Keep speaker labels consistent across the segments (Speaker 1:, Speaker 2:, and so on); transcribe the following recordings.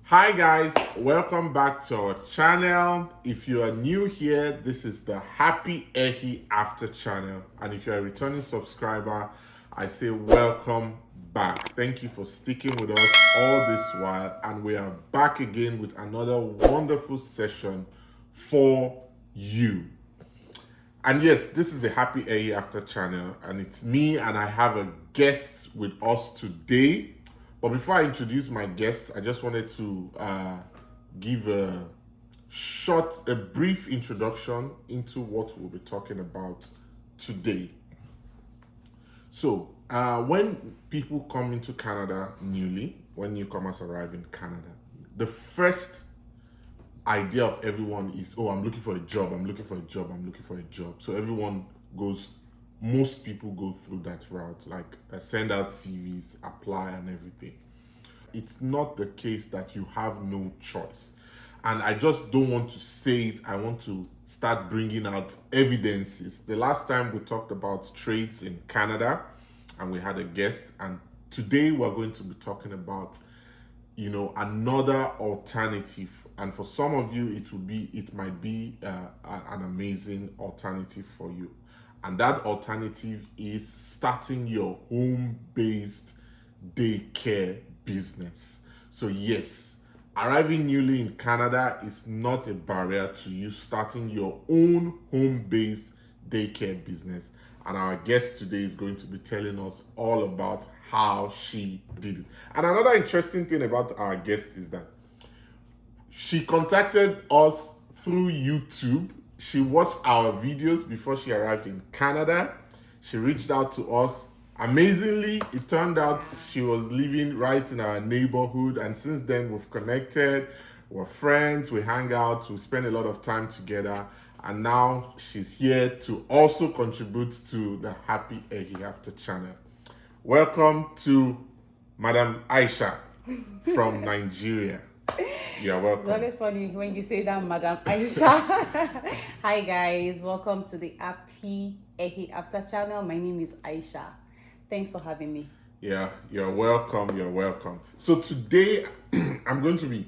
Speaker 1: Hi guys, welcome back to our channel. If you are new here, this is the Happy Ehi After channel. And if you're a returning subscriber, I say welcome back. Thank you for sticking with us all this while. And we are back again with another wonderful session for you. And yes, this is the Happy Ehi After channel, and it's me, and I have a guest with us today. But before I introduce my guest, I just wanted to give a brief introduction into what we'll be talking about today. So, when people come into Canada newly, when newcomers arrive in Canada, the first idea of everyone is, oh, I'm looking for a job, I'm looking for a job, I'm looking for a job. So most people go through that route, like send out CVs, apply, and everything. It's not the case that you have no choice. And I just don't want to say it. I want to start bringing out evidences. The last time we talked about trades in Canada, and we had a guest, and today we're going to be talking about another alternative. And for some of you, it might be an amazing alternative for you. And that alternative is starting your home-based daycare business. So yes, arriving newly in Canada is not a barrier to you starting your own home-based daycare business. And our guest today is going to be telling us all about how she did it. And another interesting thing about our guest is that she contacted us through YouTube. She watched our videos before she arrived in Canada. She reached out to us. Amazingly, it turned out she was living right in our neighborhood. And since then, we've connected. We're friends. We hang out. We spend a lot of time together. And now she's here to also contribute to the Happy Ehi After channel. Welcome to Madam Aisha from Nigeria. You're welcome.
Speaker 2: It's always funny when you say that, Madam Aisha. Hi guys, welcome to the Happy Ehi After channel. My name is Aisha. Thanks for having me.
Speaker 1: Yeah, you're welcome. You're welcome. So today I'm going to be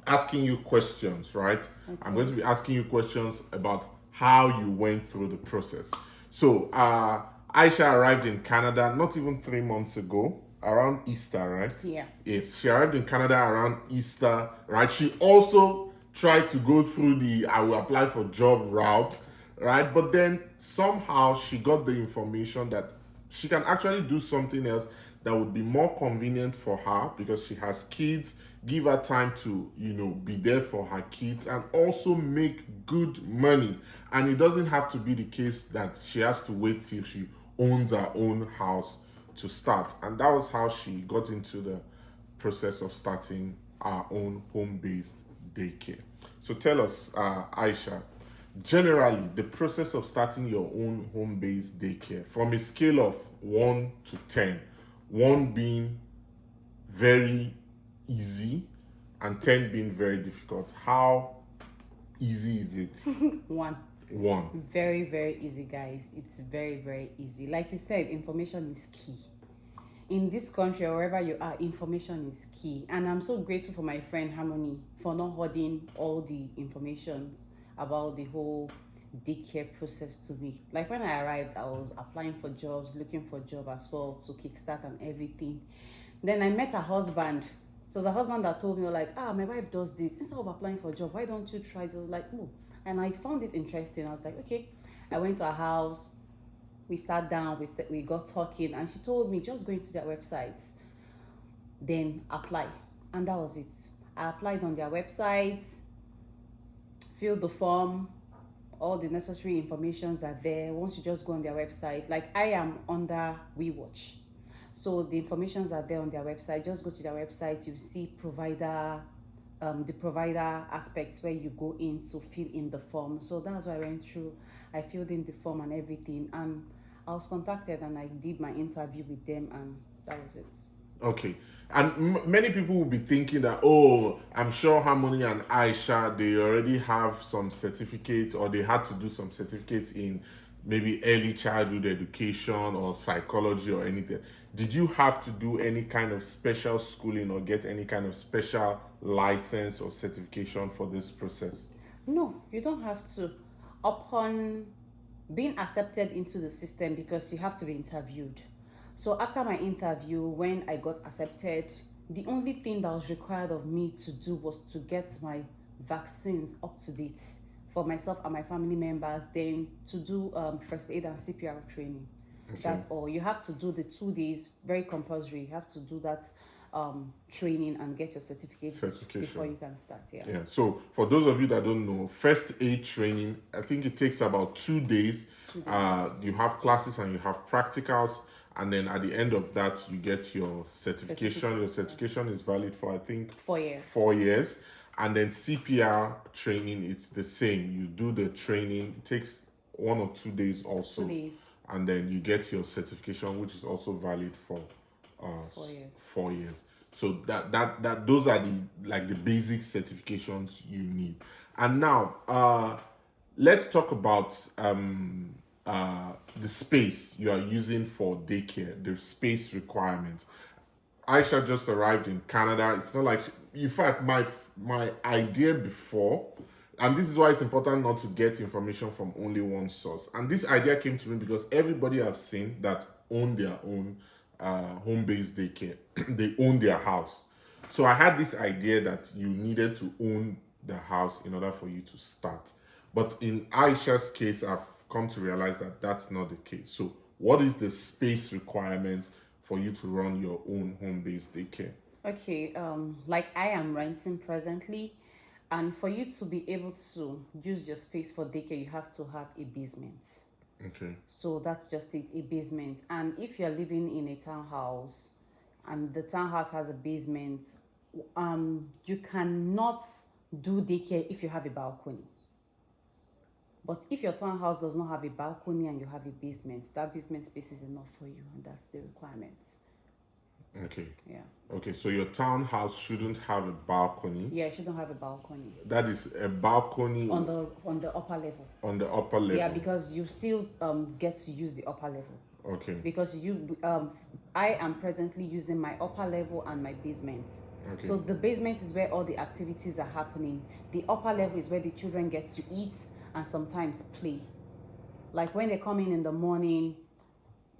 Speaker 1: asking you questions, right? Okay. I'm going to be asking you questions about how you went through the process. So Aisha arrived in Canada not even 3 months ago, around Easter, right?
Speaker 2: Yeah.
Speaker 1: Yes, she arrived in Canada around Easter, right? She also tried to go through the I will apply for job route, right? But then somehow she got the information that she can actually do something else that would be more convenient for her because she has kids, give her time to, be there for her kids and also make good money. And it doesn't have to be the case that she has to wait till she owns her own house to start. And that was how she got into the process of starting our own home-based daycare. So tell us, Aisha, generally the process of starting your own home-based daycare from a scale of 1 to 10, 1 being very easy and 10 being very difficult, how easy is it?
Speaker 2: 1. Very, very easy, guys. It's very, very easy. Like you said, information is key. In this country or wherever you are, information is key. And I'm so grateful for my friend Harmony for not holding all the information about the whole daycare process to me. Like when I arrived, I was applying for jobs, looking for a job as well to kickstart and everything. Then I met her husband. So it was a husband that told me, like, my wife does this. Instead of applying for a job, why don't you try to, like, oh. And I found it interesting. I was like, okay. I went to her house. We sat down. We got talking. And she told me, just go into their websites. Then apply. And that was it. I applied on their websites. Filled the form. All the necessary informations are there. Once you just go on their website. Like, I am under Weewatch. So the informations are there on their website. Just go to their website. You see the provider aspects where you go in to fill in the form. So that's what I went through. I filled in the form and everything. And I was contacted and I did my interview with them and that was it.
Speaker 1: Okay. And many people will be thinking that, oh, I'm sure Harmony and Aisha, they already have some certificates or they had to do some certificates in maybe early childhood education or psychology or anything. Did you have to do any kind of special schooling or get any kind of special license or certification for this process?
Speaker 2: No, you don't have to. Upon being accepted into the system, because you have to be interviewed. So after my interview, when I got accepted, the only thing that was required of me to do was to get my vaccines up to date for myself and my family members, then to do first aid and CPR training.
Speaker 1: Okay.
Speaker 2: That's all. You have to do the 2 days, very compulsory. You have to do that training and get your certification before you can start.
Speaker 1: Yeah. So for those of you that don't know, first aid training, I think it takes about 2 days.
Speaker 2: 2 days.
Speaker 1: You have classes and you have practicals, and then at the end of that, you get your certification. Your certification is valid for, I think,
Speaker 2: 4 years.
Speaker 1: 4 years. And then CPR training, it's the same. You do the training. It takes 1 or 2 days also.
Speaker 2: 2 days.
Speaker 1: And then you get your certification, which is also valid for
Speaker 2: 4 years.
Speaker 1: 4 years. So that those are the basic certifications you need. And now let's talk about the space you are using for daycare, the space requirements. Aisha just arrived in Canada. It's not like in fact my idea before, and this is why it's important not to get information from only one source. And this idea came to me because everybody I've seen that own their own home-based daycare, they own their house. So I had this idea that you needed to own the house in order for you to start. But in Aisha's case, I've come to realize that that's not the case. So what is the space requirement for you to run your own home-based daycare?
Speaker 2: Okay, like I am renting presently, and for you to be able to use your space for daycare, you have to have a basement.
Speaker 1: Okay.
Speaker 2: So that's just a basement. And if you're living in a townhouse and the townhouse has a basement, you cannot do daycare if you have a balcony. But if your townhouse does not have a balcony and you have a basement, that basement space is enough for you, and that's the requirements.
Speaker 1: Okay.
Speaker 2: Yeah.
Speaker 1: Okay, so your townhouse shouldn't have a balcony.
Speaker 2: Yeah, it shouldn't have a balcony.
Speaker 1: That is a balcony
Speaker 2: on the upper level.
Speaker 1: On the upper level.
Speaker 2: Yeah, because you still get to use the upper level.
Speaker 1: Okay.
Speaker 2: Because I am presently using my upper level and my basement.
Speaker 1: Okay.
Speaker 2: So the basement is where all the activities are happening. The upper level is where the children get to eat and sometimes play. Like when they come in the morning,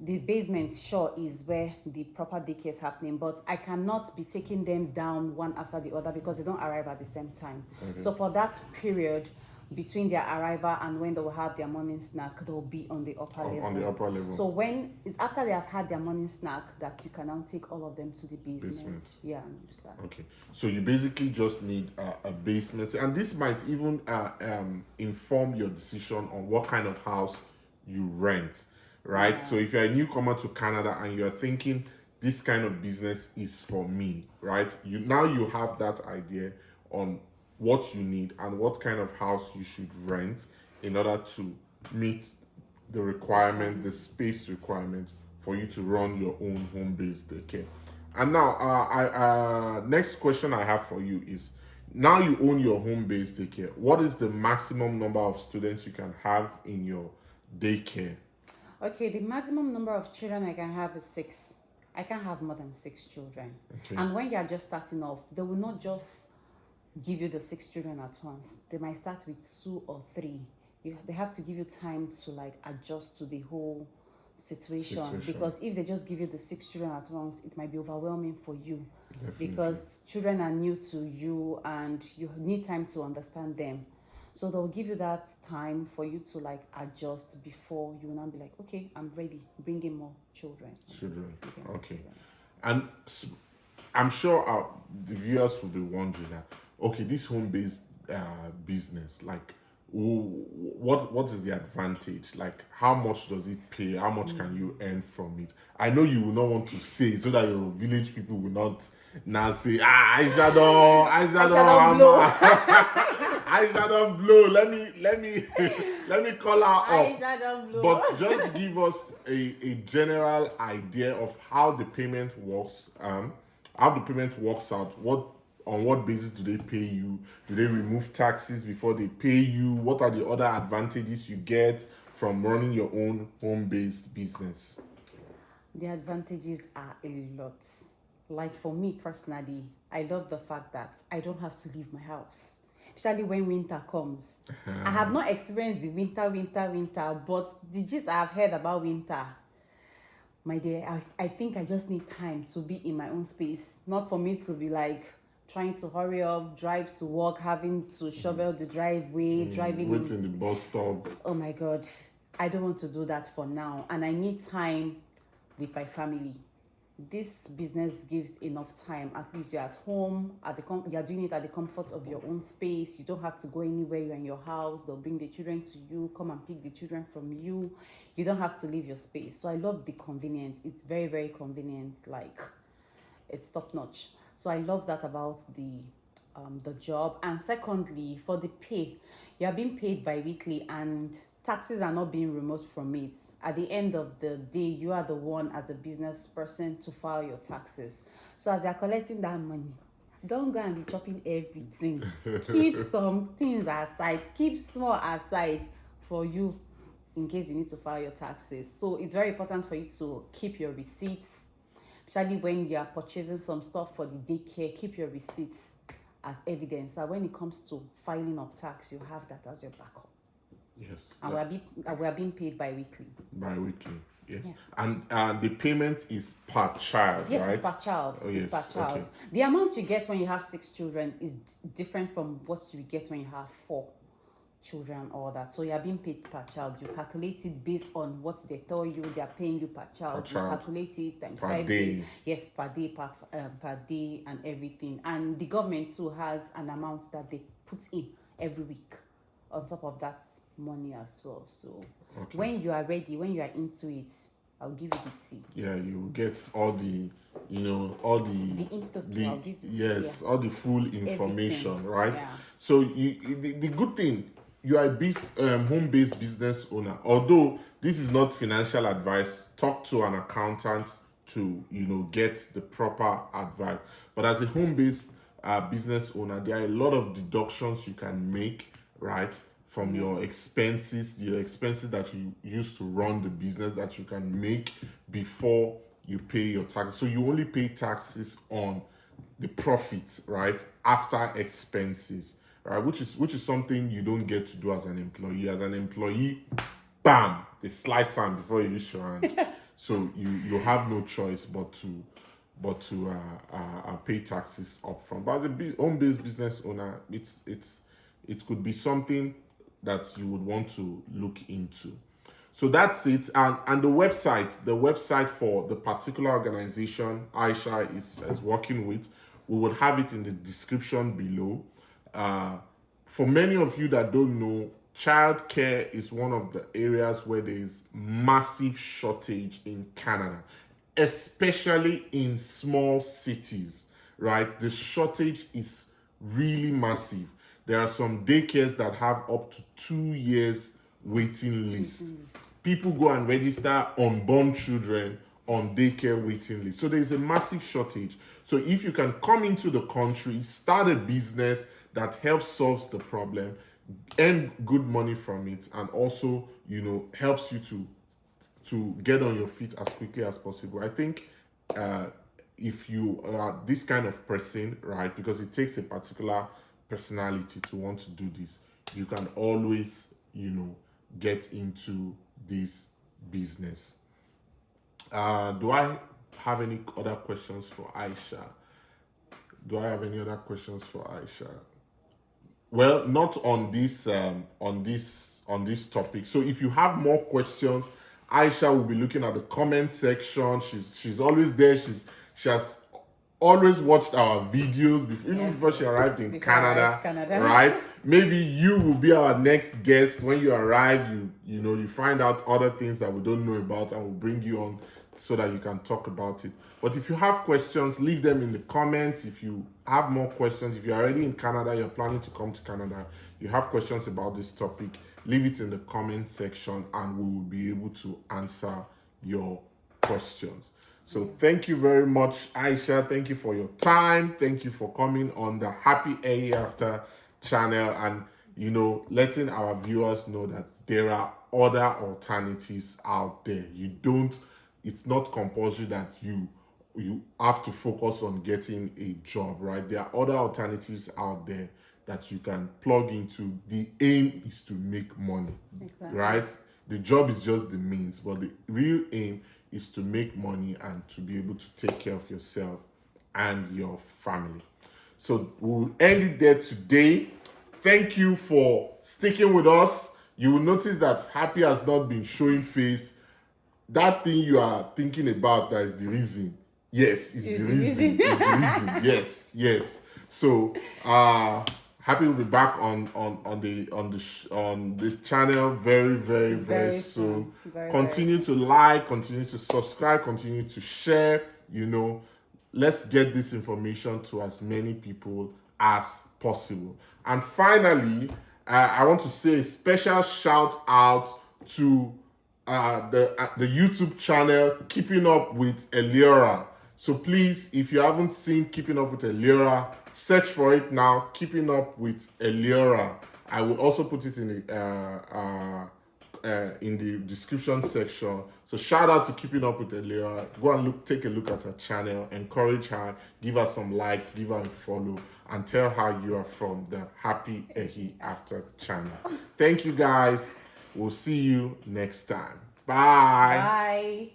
Speaker 2: the basement sure is where the proper daycare is happening, but I cannot be taking them down one after the other because they don't arrive at the same time. Okay. So for that period between their arrival and when they will have their morning snack, they'll be on the upper level.
Speaker 1: On the upper level.
Speaker 2: So when it's after they have had their morning snack that you can now take all of them to the basement. Yeah, and just that.
Speaker 1: Okay, so you basically just need a basement, and this might even inform your decision on what kind of house you rent. Right. Yeah. So if you're a newcomer to Canada and you're thinking this kind of business is for me, right? You have that idea on what you need and what kind of house you should rent in order to meet the requirement, the space requirement for you to run your own home-based daycare. And now, next question I have for you is, now you own your home-based daycare, what is the maximum number of students you can have in your daycare?
Speaker 2: Okay, the maximum number of children I can have is 6. I can't have more than 6 children.
Speaker 1: Okay.
Speaker 2: And when you're just starting off, they will not just give you the 6 children at once. They might start with 2 or 3. They have to give you time to adjust to the whole situation. Because if they just give you the 6 children at once, it might be overwhelming for you.
Speaker 1: Definitely. Because
Speaker 2: children are new to you and you need time to understand them. So they'll give you that time for you to adjust before you will now be like, okay, I'm ready. Bring in more children.
Speaker 1: Okay. And I'm sure the viewers will be wondering that, okay, this home-based business, what is the advantage? How much does it pay? How much can you earn from it? I know you will not want to say so that your village people will not now say, Aisha don't blow. Let me call her up. But just give us a general idea of how the payment works. How the payment works out. On what basis do they pay you? Do they remove taxes before they pay you? What are the other advantages you get from running your own home-based business?
Speaker 2: The advantages are a lot. Like for me personally, I love the fact that I don't have to leave my house, especially when winter comes. I have not experienced the winter, but the gist I have heard about winter, my dear, I think I just need time to be in my own space, not for me to be like trying to hurry up, drive to work, having to shovel the driveway, driving
Speaker 1: Wait in the bus stop.
Speaker 2: Oh my God, I don't want to do that for now, and I need time with my family. This business gives enough time. At least you're at home, you're doing it at the comfort of your own space. You don't have to go anywhere. You're in your house. They'll bring the children to you, come and pick the children from you. You don't have to leave your space. So I love the convenience. It's very, very convenient. Like, it's top notch. So I love that about the job. And secondly, for the pay, you are being paid bi-weekly and taxes are not being removed from it. At the end of the day, you are the one as a business person to file your taxes. So as you're collecting that money, don't go and be chopping everything. Keep some things aside. Keep small aside for you in case you need to file your taxes. So it's very important for you to keep your receipts, especially when you are purchasing some stuff for the daycare. Keep your receipts as evidence. So when it comes to filing of tax, you have that as your backup.
Speaker 1: Yes.
Speaker 2: And we are being paid bi-weekly.
Speaker 1: Bi-weekly. Yes.
Speaker 2: Yeah.
Speaker 1: And the payment is per child,
Speaker 2: Yes,
Speaker 1: right?
Speaker 2: it's per child.
Speaker 1: Oh,
Speaker 2: It's
Speaker 1: yes.
Speaker 2: per child.
Speaker 1: Okay.
Speaker 2: The amount you get when you have 6 children is different from what you get when you have 4 children or that. So you are being paid per child. You calculate it based on what they tell you they are paying you per child.
Speaker 1: Per child.
Speaker 2: You calculate it times
Speaker 1: Per
Speaker 2: 5
Speaker 1: day.
Speaker 2: days. Yes, per day, per day and everything. And the government too has an amount that they put in every week on top of that money as well. So
Speaker 1: Okay.
Speaker 2: when you are ready, when you are into it, I'll give you the tea.
Speaker 1: Yeah, you will get all the, all
Speaker 2: The info, I'll give you.
Speaker 1: yes, all the full information,
Speaker 2: Everything.
Speaker 1: right?
Speaker 2: Yeah.
Speaker 1: So the good thing, you are a home-based business owner. Although this is not financial advice, talk to an accountant to get the proper advice. But as a home-based business owner, there are a lot of deductions you can make, right, from your expenses that you use to run the business that you can make before you pay your taxes. So you only pay taxes on the profits, right, after expenses, right, which is something you don't get to do as an employee. As an employee, bam, they slice hand before you use your hand. So you have no choice but to pay taxes upfront. But as a home-based business owner, it could be something that you would want to look into. So that's it. And the website for the particular organization Aisha is working with, we will have it in the description below. For many of you that don't know, childcare is one of the areas where there is massive shortage in Canada, especially in small cities, right? The shortage is really massive. There are some daycares that have up to 2 years waiting list. People go and register unborn children on daycare waiting list. So there is a massive shortage. So if you can come into the country, start a business that helps solves the problem, earn good money from it, and also helps you to get on your feet as quickly as possible. I think if you are this kind of person, right, because it takes a particular personality to want to do this, you can always get into this business. Do I have any other questions for Aisha? Well, not on this topic. So if you have more questions, Aisha will be looking at the comment section. She's always there. She has always watched our videos before she arrived in Canada, right? Maybe you will be our next guest when you arrive. You find out other things that we don't know about, and we'll bring you on so that you can talk about it. But if you have questions, leave them in the comments. If you have more questions, if you're already in Canada, you're planning to come to Canada, you have questions about this topic, leave it in the comment section and we will be able to answer your questions. So thank you very much, Aisha. Thank you for your time. Thank you for coming on the Happy A After channel and, letting our viewers know that there are other alternatives out there. You don't it's not compulsory that you have to focus on getting a job, right? There are other alternatives out there that you can plug into. The aim is to make money,
Speaker 2: Exactly.
Speaker 1: right? The job is just the means, but the real aim is to make money and to be able to take care of yourself and your family. So we'll end it there today. Thank you for sticking with us. You will notice that Happy has not been showing face. That thing you are thinking about, that is the reason. Yes, it's the reason. It's the reason. Yes. So Happy will be back on this channel very soon. Continue to like, continue to subscribe, continue to share. Let's get this information to as many people as possible. And finally, I want to say a special shout out to the YouTube channel Keeping Up with Eliora. So please, if you haven't seen Keeping Up with Eliora, search for it now. Keeping Up with Eliora. I will also put it in the description section. So shout out to Keeping Up with Eliora. Go and take a look at her channel. Encourage her. Give her some likes. Give her a follow. And tell her you are from the Happy Ehi After channel. Thank you guys. We'll see you next time. Bye.
Speaker 2: Bye.